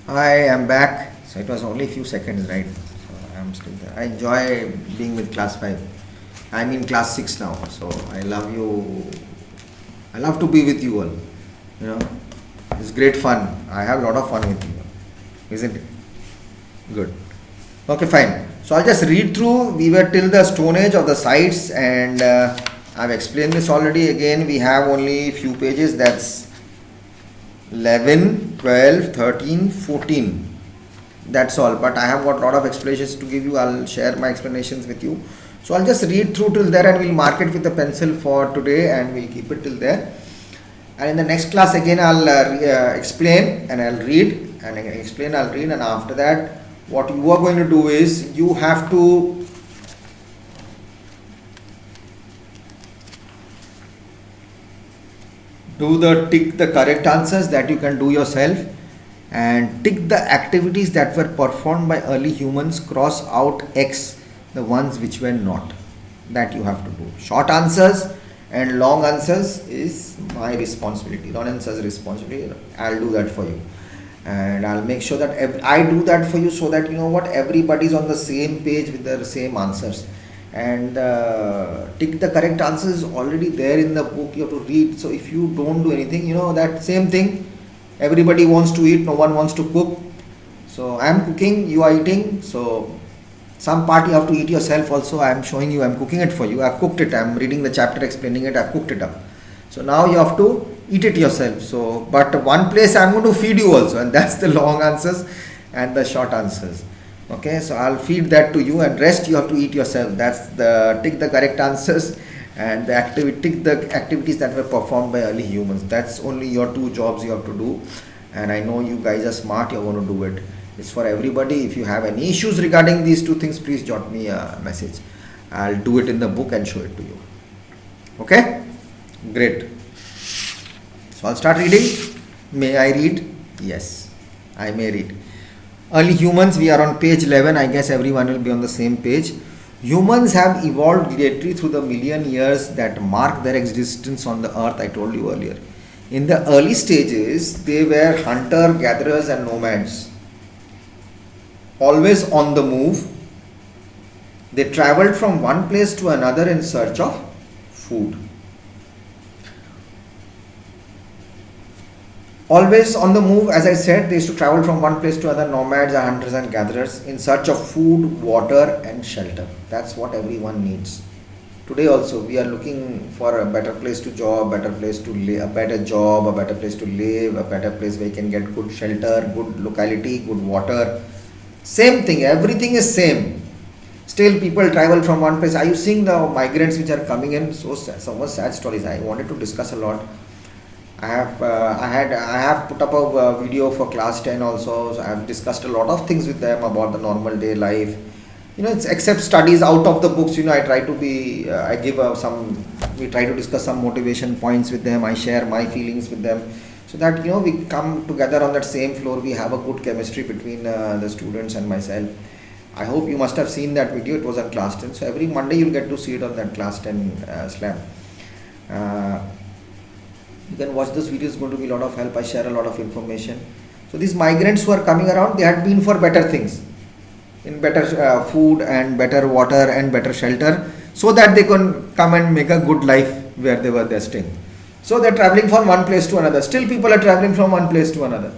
Hi, I'm back. So it was only a few seconds, right? So I'm still there. I enjoy being with class 5. I'm in class 6 now. So I love you. I love to be with you all. You know, it's great fun. I have a lot of fun with you, isn't it? Good. Okay, fine. So I'll just read through. We were till the Stone Age of the sites, and I've explained this already. Again, we have only few pages. That's 11, 12, 13, 14. That's all. But I have got a lot of explanations to give you. I'll share my explanations with you. So I'll just read through till there and we'll mark it with a pencil for today and we'll keep it till there. And in the next class again I'll explain and I'll read and again explain, I'll read, and after that what you are going to do is you have to tick the correct answers that you can do yourself, and tick the activities that were performed by early humans, cross out X the ones which were not. That you have to do. Short answers and long answers is my responsibility, long answers responsibility. I'll do that for you, and I'll make sure that I do that for you, so that you know what, everybody's on the same page with the same answers. And tick the correct answers is already there in the book, you have to read. So if you don't do anything, you know that same thing, everybody wants to eat, no one wants to cook. So I am cooking, you are eating, so some part you have to eat yourself also. I am showing you, I am cooking it for you. I have cooked it, I am reading the chapter, explaining it, I have cooked it up. So now you have to eat it yourself. So but one place I am going to feed you also, and that's the long answers and the short answers. Okay, so I'll feed that to you, and rest you have to eat yourself. That's the tick the correct answers and the tick the activities that were performed by early humans. That's only your two jobs you have to do, and I know you guys are smart, you're going to do it. It's for everybody. If you have any issues regarding these two things, please jot me a message. I'll do it in the book and show it to you. Okay, great. So I'll start reading. May I read? Yes, I may read. Early humans, we are on page 11. I guess everyone will be on the same page. Humans have evolved greatly through the million years that mark their existence on the earth, I told you earlier. In the early stages, they were hunter, gatherers and nomads. Always on the move. They traveled from one place to another in search of food. Always on the move, as I said, they used to travel from one place to another, nomads are hunters and gatherers, in search of food, water and shelter. That's what everyone needs. Today also we are looking for a better place to job, better place to live, a better job, a better place to live, a better place where you can get good shelter, good locality, good water. Same thing, everything is same. Still people travel from one place. Are you seeing the migrants which are coming in? So sad, some sad stories. I wanted to discuss a lot. I have put up a video for class 10 also. So I have discussed a lot of things with them about the normal day life. You know, it's except studies out of the books. You know, I try to be, I give we try to discuss some motivation points with them. I share my feelings with them, so that you know we come together on that same floor. We have a good chemistry between the students and myself. I hope you must have seen that video. It was on class 10. So every Monday you'll get to see it on that class 10 slam. You can watch this video, it's going to be a lot of help. I share a lot of information. So these migrants who are coming around, they had been for better things, in better food and better water and better shelter, so that they can come and make a good life where they're staying. So they're traveling from one place to another. Still people are traveling from one place to another,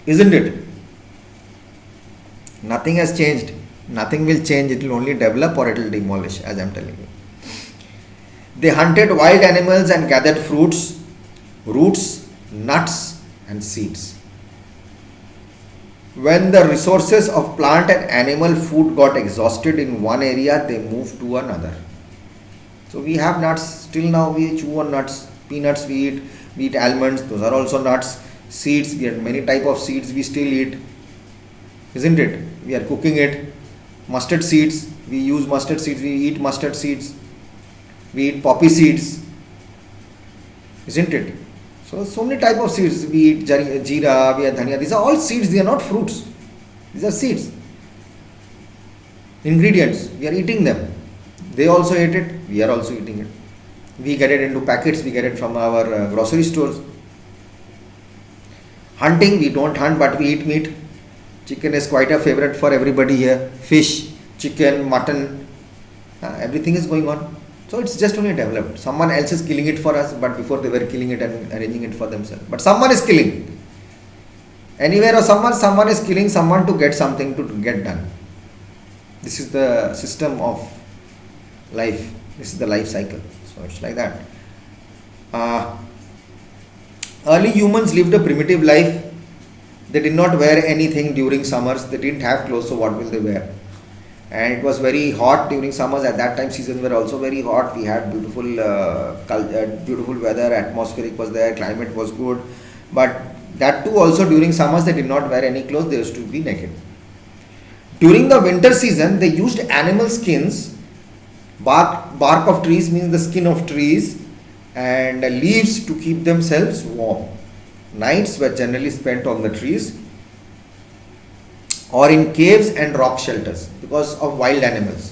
isn't it? Nothing has changed. Nothing will change. It will only develop or it will demolish, as I'm telling you. They hunted wild animals and gathered fruits, roots, nuts and seeds. When the resources of plant and animal food got exhausted in one area, they moved to another. So we have nuts. Till now we chew on nuts. Peanuts we eat almonds, those are also nuts. Seeds, we have many type of seeds we still eat, isn't it? We are cooking it. Mustard seeds, we use mustard seeds, we eat mustard seeds. We eat poppy seeds, isn't it? So many type of seeds. We eat jeera, we eat dhania. These are all seeds, they are not fruits. These are seeds. Ingredients, we are eating them. They also ate it, we are also eating it. We get it into packets, we get it from our grocery stores. Hunting, we don't hunt but we eat meat. Chicken is quite a favorite for everybody here. Fish, chicken, mutton, everything is going on. So it's just only developed. Someone else is killing it for us, but before they were killing it and arranging it for themselves. But someone is killing. Anywhere or someone is killing someone to get something to get done. This is the system of life. This is the life cycle. So it's like that. Early humans lived a primitive life. They did not wear anything during summers. They didn't have clothes, so what will they wear? And it was very hot during summers. At that time, seasons were also very hot. We had beautiful weather. Atmospheric was there. Climate was good. But that too, also during summers, they did not wear any clothes. They used to be naked. During the winter season, they used animal skins. Bark of trees means the skin of trees, and leaves to keep themselves warm. Nights were generally spent on the trees or in caves and rock shelters because of wild animals.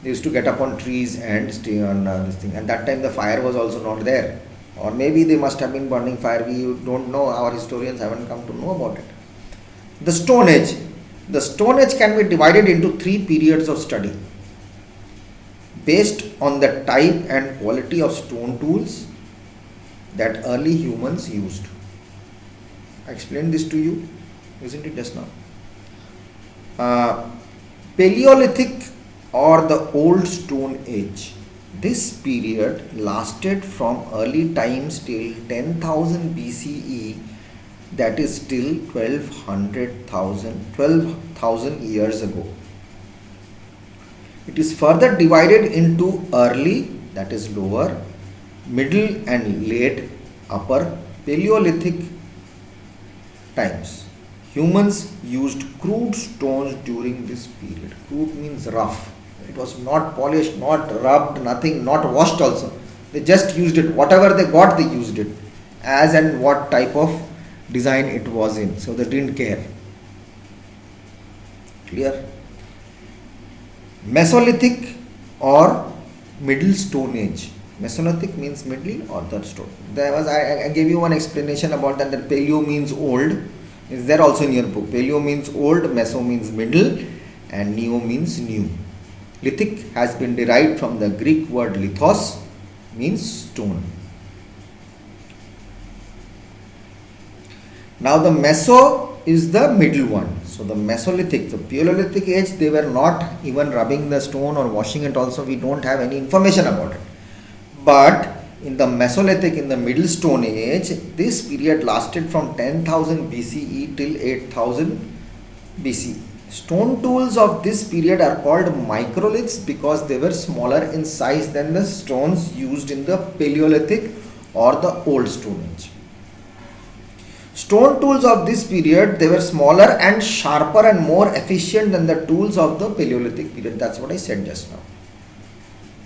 They used to get up on trees and stay on this thing. At that time, the fire was also not there, or maybe they must have been burning fire. We don't know. Our historians haven't come to know about it. The Stone Age. The Stone Age can be divided into 3 periods of study based on the type and quality of stone tools that early humans used. I explained this to you, isn't it, just now? Paleolithic or the Old Stone Age. This period lasted from early times till 10,000 BCE, that is till 12,000 years ago. It is further divided into early, that is lower, middle and late, upper Paleolithic times. Humans used crude stones during this period. Crude means rough. It was not polished, not rubbed, nothing, not washed also. They just used it. Whatever they got, they used it. As and what type of design it was in. So they didn't care. Clear? Mesolithic or Middle Stone Age. Mesolithic means middle or third stone. I gave you one explanation about that paleo means old. Is there also in your book? Paleo means old, meso means middle, and neo means new. Lithic has been derived from the Greek word lithos, means stone. Now the meso is the middle one. So the Mesolithic, the Paleolithic age, they were not even rubbing the stone or washing it also. We don't have any information about it. But in the Mesolithic, in the Middle Stone Age, this period lasted from 10,000 BCE till 8,000 BCE. Stone tools of this period are called microliths because they were smaller in size than the stones used in the Paleolithic or the Old Stone Age. Stone tools of this period, they were smaller and sharper and more efficient than the tools of the Paleolithic period. That's what I said just now.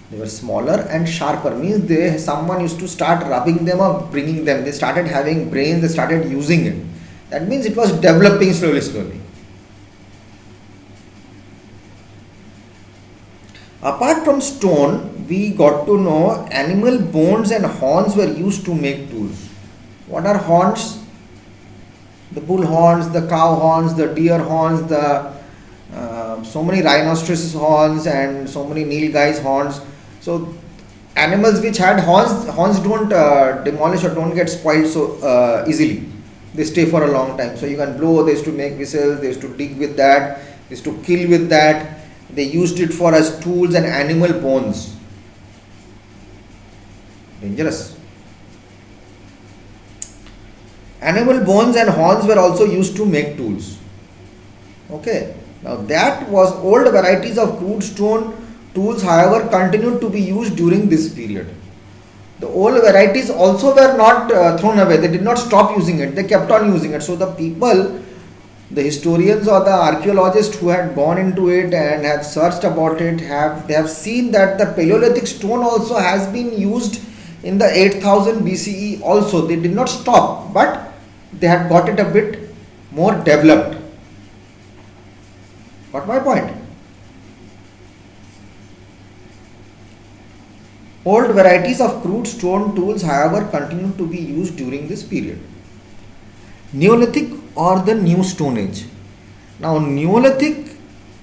They were smaller and sharper, means someone used to start rubbing them or bringing them. They started having brains, they started using it. That means it was developing slowly. Apart from stone, we got to know animal bones and horns were used to make tools. What are horns? The bull horns, the cow horns, the deer horns, so many rhinoceros horns and so many nilgai's horns. So animals which had horns don't demolish or don't get spoiled so easily. They stay for a long time. So you can blow, they used to make whistles, they used to dig with that, they used to kill with that. They used it for as tools and animal bones. Dangerous. Animal bones and horns were also used to make tools. Okay. Now that was old varieties of crude stone tools, however, continued to be used during this period. The old varieties also were not thrown away. They did not stop using it. They kept on using it. So the people, the historians or the archaeologists who had gone into it and have searched about it, they have seen that the Paleolithic stone also has been used in the 8000 BCE also. They did not stop, but they had got it a bit more developed. Got my point? Old varieties of crude stone tools, however, continued to be used during this period. Neolithic or the New Stone Age. Now, Neolithic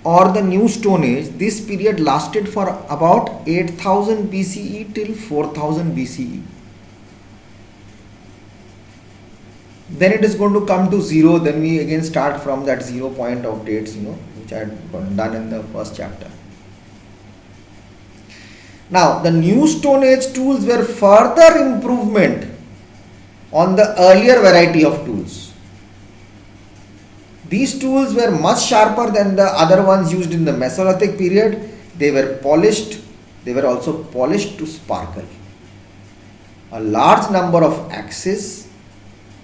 or the New Stone Age, this period lasted for about 8000 BCE till 4000 BCE. Then it is going to come to zero. Then we again start from that 0 point of dates, which I had done in the first chapter. Now, the New Stone Age tools were further improvement on the earlier variety of tools. These tools were much sharper than the other ones used in the Mesolithic period. They were polished. They were also polished to sparkle. A large number of axes,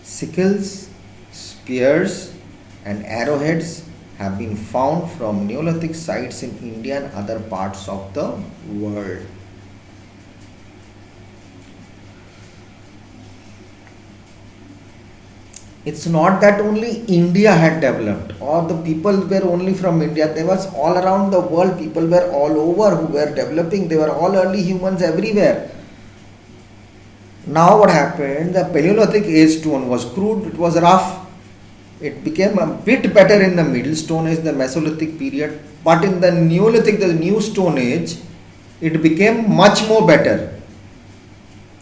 sickles, spears and arrowheads have been found from Neolithic sites in India and other parts of the world. It's not that only India had developed or the people were only from India. There was all around the world. People were all over who were developing. They were all early humans everywhere. Now what happened? The Paleolithic age stone was crude. It was rough. It became a bit better in the Middle Stone Age, the Mesolithic period. But in the Neolithic, the New Stone Age, it became much more better.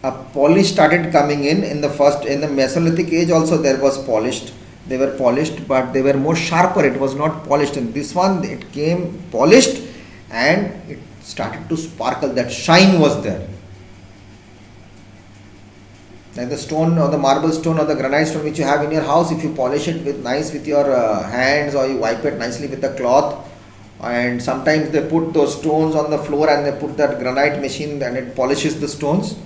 A polish started coming in the Mesolithic age also there was polished. They were polished, but they were more sharper. It was not polished. In this one, it came polished and it started to sparkle. That shine was there. Like the stone or the marble stone or the granite stone which you have in your house, if you polish it with your hands or you wipe it nicely with a cloth, and sometimes they put those stones on the floor and they put that granite machine and it polishes the stones.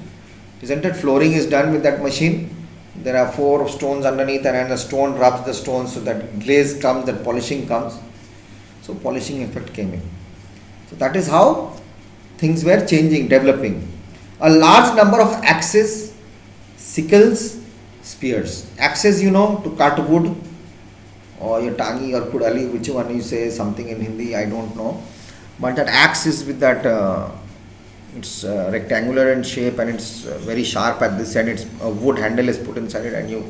Isn't it? Flooring is done with that machine. There are 4 stones underneath and the stone rubs the stones so that glaze comes, that polishing comes. So polishing effect came in. So that is how things were changing, developing. A large number of axes, sickles, spears. Axes, to cut wood, or your tangi or kudali, which one you say something in Hindi, I don't know. But that axe is with that it's rectangular in shape and it's very sharp at this end. It's a wood handle is put inside it and you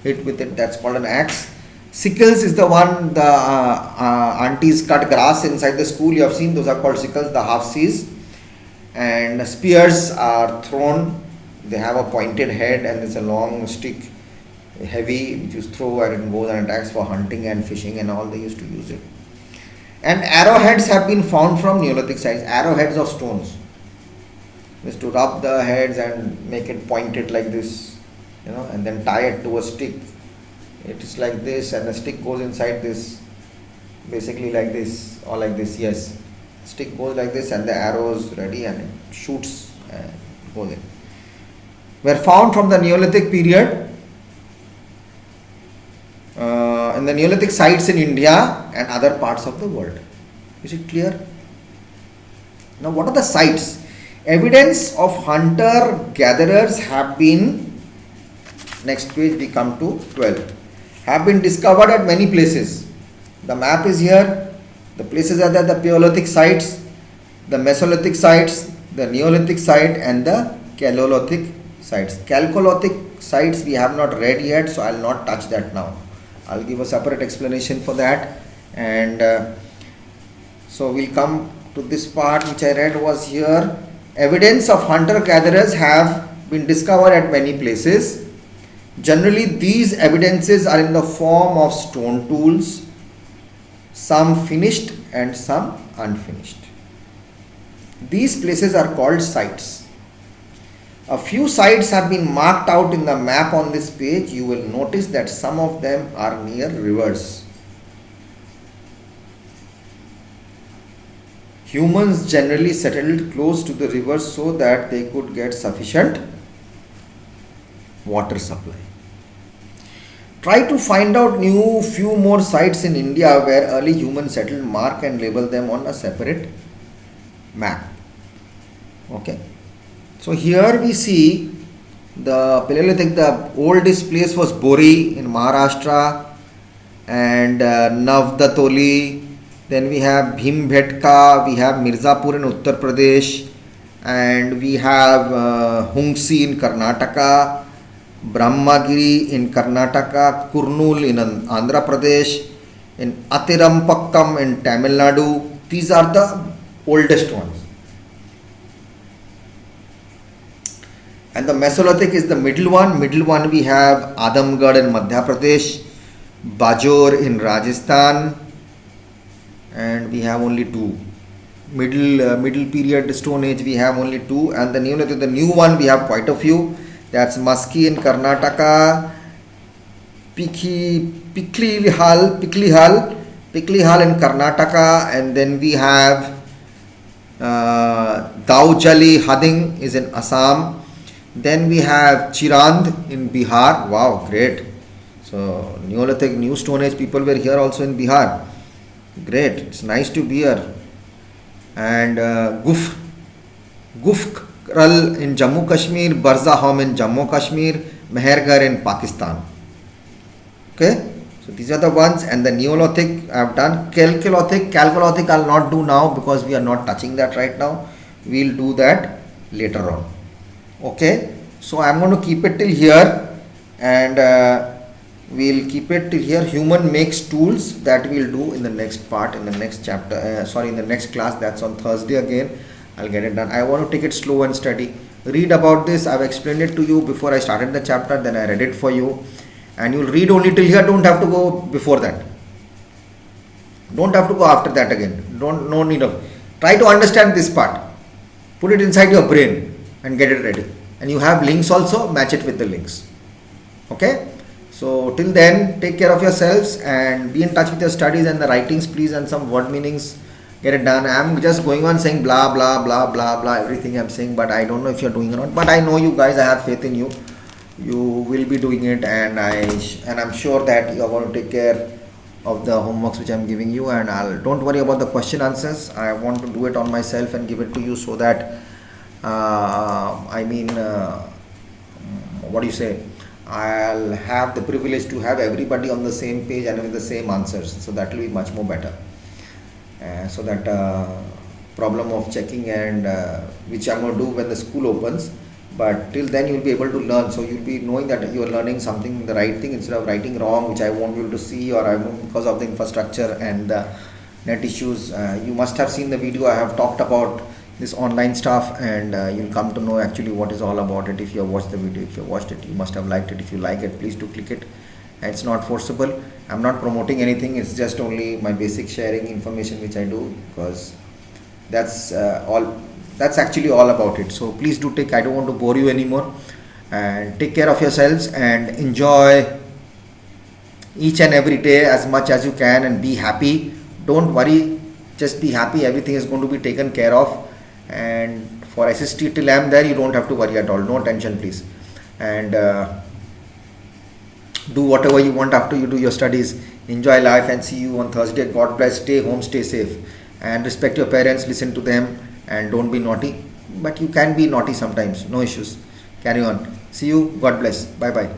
hit with it. That's called an axe. Sickles is the one the aunties cut grass inside the school. You have seen those are called sickles, the half C's. And spears are thrown. They have a pointed head and it's a long stick, heavy, which you throw and it goes and attacks for hunting and fishing and all. They used to use it. And arrowheads have been found from Neolithic sites. Arrowheads of stones. Is to rub the heads and make it pointed like this, and then tie it to a stick. It is like this and the stick goes inside this, basically like this or like this. Yes, stick goes like this and the arrow is ready and it shoots and goes in. Were found from the Neolithic period in the Neolithic sites in India and other parts of the world. Is it clear? Now what are the sites? Evidence of hunter-gatherers have been, next page we come to 12, have been discovered at many places. The map is here. The places are there, the Paleolithic sites, the Mesolithic sites, the Neolithic site and the Chalcolithic sites. Chalcolithic sites we have not read yet, so I will not touch that now. I will give a separate explanation for that. And so we will come to this part which I read was here. Evidence of hunter-gatherers have been discovered at many places. Generally, these evidences are in the form of stone tools, some finished and some unfinished. These places are called sites. A few sites have been marked out in the map on this page. You will notice that some of them are near rivers. Humans generally settled close to the rivers so that they could get sufficient water supply. Try to find out few more sites in India where early humans settled. Mark and label them on a separate map. Okay. So here we see the Paleolithic. The oldest place was Bori in Maharashtra and Navdatoli. Then we have Bhimbhetka, we have Mirzapur in Uttar Pradesh, and we have Hungsi in Karnataka, Brahmagiri in Karnataka, Kurnool in Andhra Pradesh, in Atirampakkam in Tamil Nadu. These are the oldest ones. And the Mesolithic is the middle one. Middle one we have Adamgarh in Madhya Pradesh, Bajor in Rajasthan, and we have only two. Middle period Stone Age we have only two, and the new one we have quite a few. That's Maski in Karnataka, Piklihal in Karnataka, and then we have Daujali Hading is in Assam. Then we have Chirand in Bihar. Wow, great. So Neolithic, New Stone Age people were here also in Bihar. Great, it's nice to be here. And Gufkral in Jammu Kashmir, Barzahom in Jammu Kashmir, Mehergarh in Pakistan. Okay, so these are the ones. And the Neolithic I have done. Chalcolithic I'll not do now because we are not touching that right now. We'll do that later on. Okay, so I'm going to keep it till here, and we'll keep it till here. Human makes tools, that we'll do in the next part, in the next chapter, in the next class. That's on Thursday again. I'll get it done. I want to take it slow and steady. Read about this. I've explained it to you before I started the chapter, then I read it for you, and you'll read only till here. Don't have to go before that. Don't have to go after that again. No need of. Try to understand this part. Put it inside your brain and get it ready. And you have links also, match it with the links. Okay, so till then, take care of yourselves and be in touch with your studies and the writings, please, and some word meanings. Get it done. I'm just going on saying blah blah blah blah blah, everything I'm saying, but I don't know if you're doing or not. But I know you guys, I have faith in you. You will be doing it, and I'm sure that you're going to take care of the homeworks which I'm giving you. And don't worry about the question answers. I want to do it on myself and give it to you so that what do you say? I'll have the privilege to have everybody on the same page and with the same answers. So that will be much more better. So that problem of checking and which I'm going to do when the school opens. But till then you'll be able to learn. So you'll be knowing that you're learning something, the right thing, instead of writing wrong, which I won't be able to see, or I won't, because of the infrastructure and the net issues. You must have seen the video. I have talked about this online stuff, and you'll come to know actually what is all about it if you have watched the video. If you have watched it, you must have liked it. If you like it, please do click it. And it's not forcible. I'm not promoting anything. It's just only my basic sharing information which I do, because that's actually all about it. So please do take. I don't want to bore you anymore. And take care of yourselves and enjoy each and every day as much as you can, and be happy. Don't worry. Just be happy. Everything is going to be taken care of. And for SST till I'm there, you don't have to worry at all. No tension, please. And do whatever you want after you do your studies. Enjoy life, and see you on Thursday. God bless. Stay home, stay safe, and respect your parents. Listen to them, and don't be naughty. But you can be naughty sometimes. No issues. Carry on. See you. God bless. Bye bye.